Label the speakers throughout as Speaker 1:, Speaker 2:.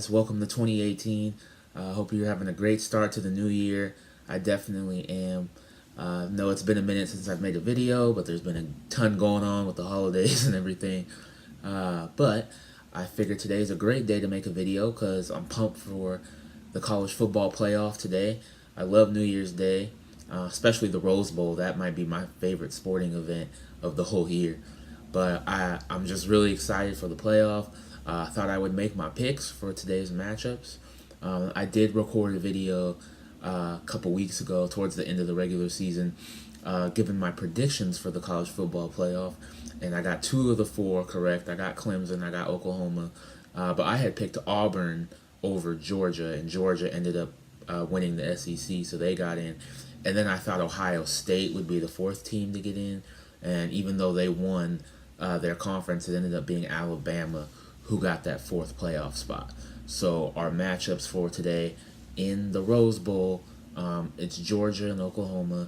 Speaker 1: guys, welcome to 2018. Hope you're having a great start to the new year. I definitely am. Know it's been a minute since I've made a video, but there's been a ton going on with the holidays and everything. But I figured today's a great day to make a video because I'm pumped for the college football playoff today. I love New Year's Day, especially the Rose Bowl. That might be my favorite sporting event of the whole year. But I'm just really excited for the playoff. I thought I would make my picks for today's matchups. I did record a video a couple weeks ago towards the end of the regular season giving my predictions for the college football playoff. And I got 2 of the 4 correct. I got Clemson, I got Oklahoma. But I had picked Auburn over Georgia, and Georgia ended up winning the SEC, so they got in. And then I thought Ohio State would be the 4th team to get in. And even though they won their conference, it ended up being Alabama who got that 4th playoff spot. So our matchups for today in the Rose Bowl, it's Georgia and Oklahoma.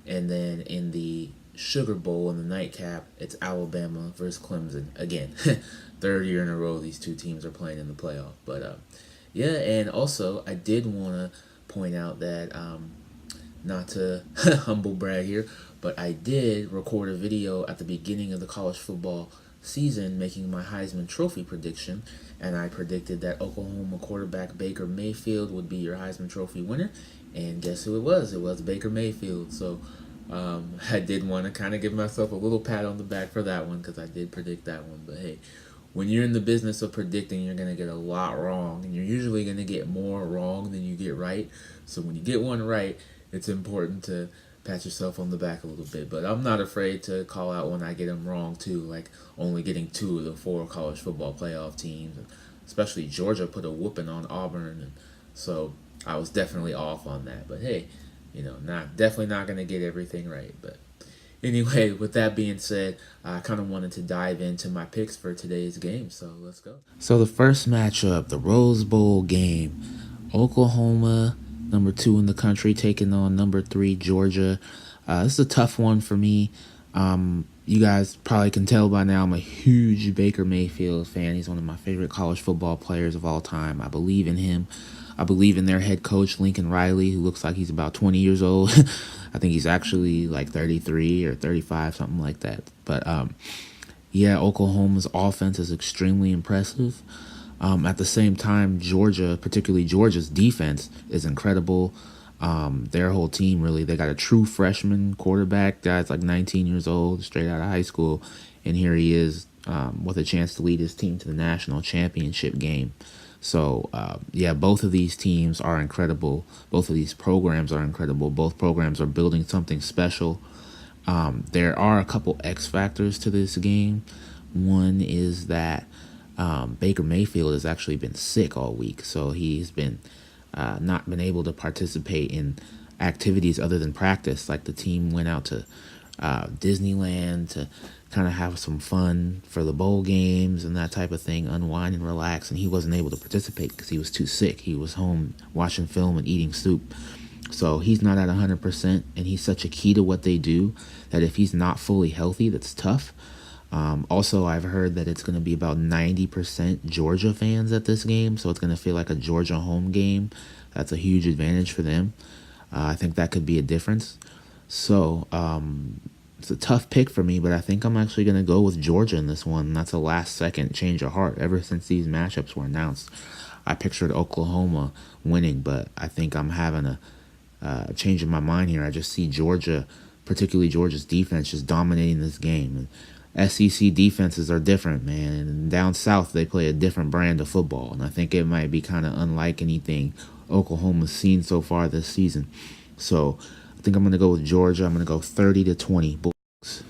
Speaker 1: And then in the Sugar Bowl, in the nightcap, it's Alabama versus Clemson. Again, 3rd year in a row these 2 teams are playing in the playoff. But yeah, and also I did want to point out that, not to humble brag here, but I did record a video at the beginning of the college football season making my Heisman Trophy prediction, and I predicted that Oklahoma quarterback Baker Mayfield would be your Heisman Trophy winner, and guess who it was? It was Baker Mayfield. So I did want to kind of give myself a little pat on the back for that one because I did predict that one. But hey, when you're in the business of predicting, you're going to get a lot wrong, and you're usually going to get more wrong than you get right. So when you get one right, it's important to pat yourself on the back a little bit. But I'm not afraid to call out when I get them wrong too, like only getting 2 of the 4 college football playoff teams. Especially Georgia put a whooping on Auburn, and so I was definitely off on that. But hey, definitely not going to get everything right. But anyway, with that being said, I kind of wanted to dive into my picks for today's game, so let's go. So the first matchup, the Rose Bowl game, Oklahoma, number 2 in the country, taking on number 3 Georgia. This is a tough one for me. You guys probably can tell by now I'm a huge Baker Mayfield fan. He's one of my favorite college football players of all time. I believe in him. I believe in their head coach, Lincoln Riley, who looks like he's about 20 years old. I think he's actually like 33 or 35, something like that. But yeah, Oklahoma's offense is extremely impressive. At the same time, Georgia, particularly Georgia's defense, is incredible. Their whole team, really, they got a true freshman quarterback. Guy's like 19 years old, straight out of high school. And here he is with a chance to lead his team to the national championship game. So, yeah, both of these teams are incredible. Both of these programs are incredible. Both programs are building something special. There are a couple X factors to this game. One is that Baker Mayfield has actually been sick all week, so he's been not been able to participate in activities other than practice. Like the team went out to Disneyland to kind of have some fun for the bowl games and that type of thing, unwind and relax, and he wasn't able to participate because he was too sick. He was home watching film and eating soup. So he's not at 100%, and he's such a key to what they do that if he's not fully healthy, that's tough. Also, I've heard that it's going to be about 90% Georgia fans at this game, so it's going to feel like a Georgia home game. That's a huge advantage for them. I think that could be a difference. So it's a tough pick for me, but I think I'm actually going to go with Georgia in this one. That's a last-second change of heart. Ever since these matchups were announced, I pictured Oklahoma winning, but I think I'm having a change in my mind here. I just see Georgia, particularly Georgia's defense, just dominating this game. And SEC defenses are different, man. And down south, they play a different brand of football. And I think it might be kind of unlike anything Oklahoma's seen so far this season. So I think I'm going to go with Georgia. I'm going to go 30-20 Bulldogs.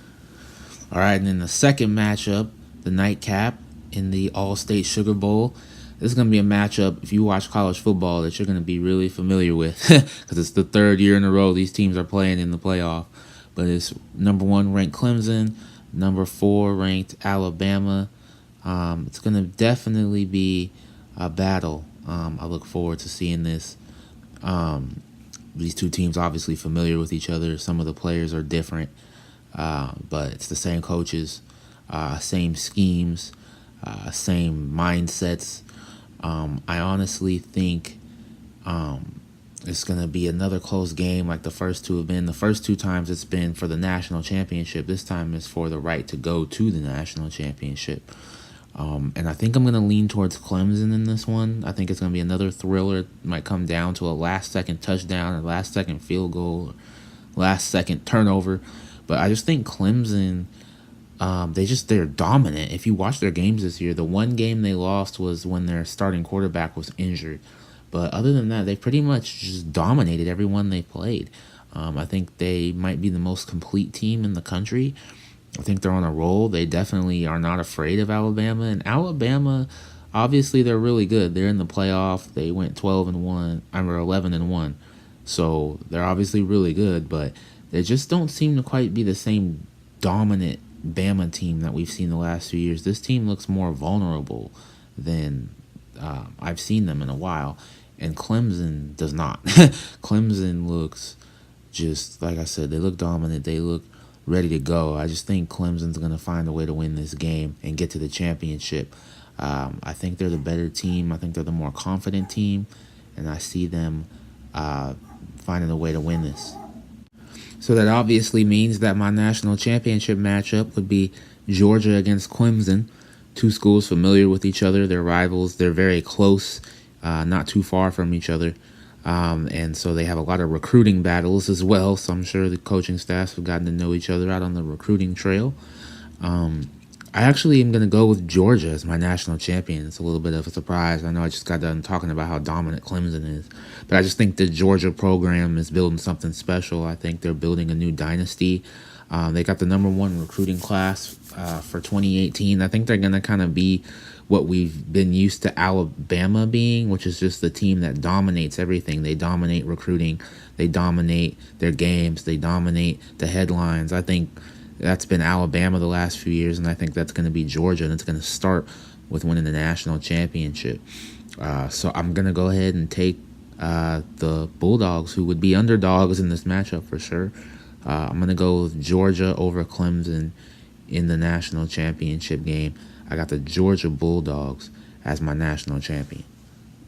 Speaker 1: All right, and then the second matchup, the nightcap in the All-State Sugar Bowl. This is going to be a matchup, if you watch college football, that you're going to be really familiar with because it's the 3rd year in a row these teams are playing in the playoff. But it's number 1 ranked Clemson, number 4 ranked Alabama. It's going to definitely be a battle. I look forward to seeing this. These 2 teams obviously familiar with each other. Some of the players are different, but it's the same coaches, same schemes, same mindsets. I honestly think it's going to be another close game like the first two have been. The first two times it's been for the national championship. This time it's for the right to go to the national championship. And I think I'm going to lean towards Clemson in this one. I think it's going to be another thriller. It might come down to a last-second touchdown or last-second field goal or last-second turnover. But I just think Clemson, they're dominant. If you watch their games this year, the one game they lost was when their starting quarterback was injured. But other than that, they pretty much just dominated everyone they played. I think they might be the most complete team in the country. I think they're on a roll. They definitely are not afraid of Alabama. And Alabama, obviously, they're really good. They're in the playoff. They went 12-1, or 11-1. So they're obviously really good, but they just don't seem to quite be the same dominant Bama team that we've seen the last few years. This team looks more vulnerable than I've seen them in a while. And Clemson does not. Clemson looks just, like I said, they look dominant. They look ready to go. I just think Clemson's going to find a way to win this game and get to the championship. I think they're the better team. I think they're the more confident team. And I see them finding a way to win this. So that obviously means that my national championship matchup would be Georgia against Clemson. Two schools familiar with each other. They're rivals. They're very close, not too far from each other. And so they have a lot of recruiting battles as well. So I'm sure the coaching staffs have gotten to know each other out on the recruiting trail. I actually am going to go with Georgia as my national champion. It's a little bit of a surprise. I know I just got done talking about how dominant Clemson is. But I just think the Georgia program is building something special. I think they're building a new dynasty. They got the #1 recruiting class for 2018. I think they're going to kind of be what we've been used to Alabama being, which is just the team that dominates everything. They dominate recruiting. They dominate their games. They dominate the headlines. I think that's been Alabama the last few years, and I think that's going to be Georgia, and it's going to start with winning the national championship. So I'm going to go ahead and take the Bulldogs, who would be underdogs in this matchup for sure. I'm going to go with Georgia over Clemson in the national championship game. I got the Georgia Bulldogs as my national champion.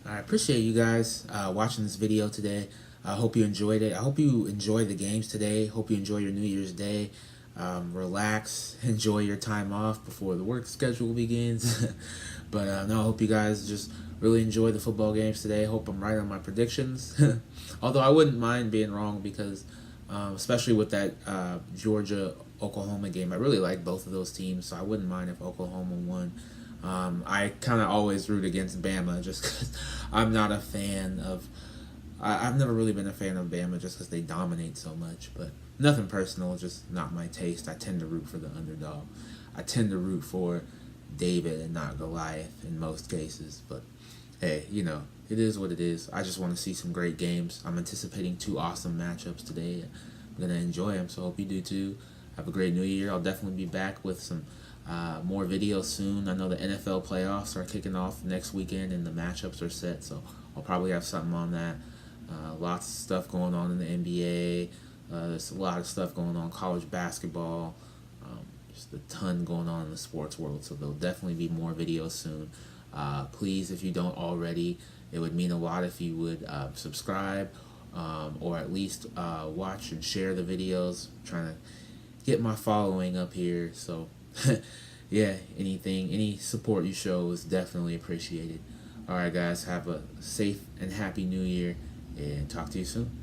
Speaker 1: I appreciate you guys watching this video today. I hope you enjoyed it. I hope you enjoy the games today. Hope you enjoy your New Year's Day. Relax, enjoy your time off before the work schedule begins. But no, I hope you guys just really enjoy the football games today. Hope I'm right on my predictions. Although I wouldn't mind being wrong because, especially with that Georgia-Oklahoma game, I really like both of those teams, so I wouldn't mind if Oklahoma won. I kind of always root against Bama just because I'm not a fan of... I've never really been a fan of Bama just because they dominate so much, but nothing personal, just not my taste. I tend to root for the underdog. I tend to root for David and not Goliath in most cases, but hey, you know, it is what it is. I just want to see some great games. I'm anticipating 2 awesome matchups today. I'm going to enjoy them, so I hope you do too. Have a great new year. I'll definitely be back with some more videos soon. I know the NFL playoffs are kicking off next weekend and the matchups are set, so I'll probably have something on that. Lots of stuff going on in the NBA. There's a lot of stuff going on college basketball. Just a ton going on in the sports world. So there'll definitely be more videos soon. Please, if you don't already, it would mean a lot if you would subscribe or at least watch and share the videos. I'm trying to get my following up here. So yeah, any support you show is definitely appreciated. Alright guys, have a safe and happy new year, and talk to you soon.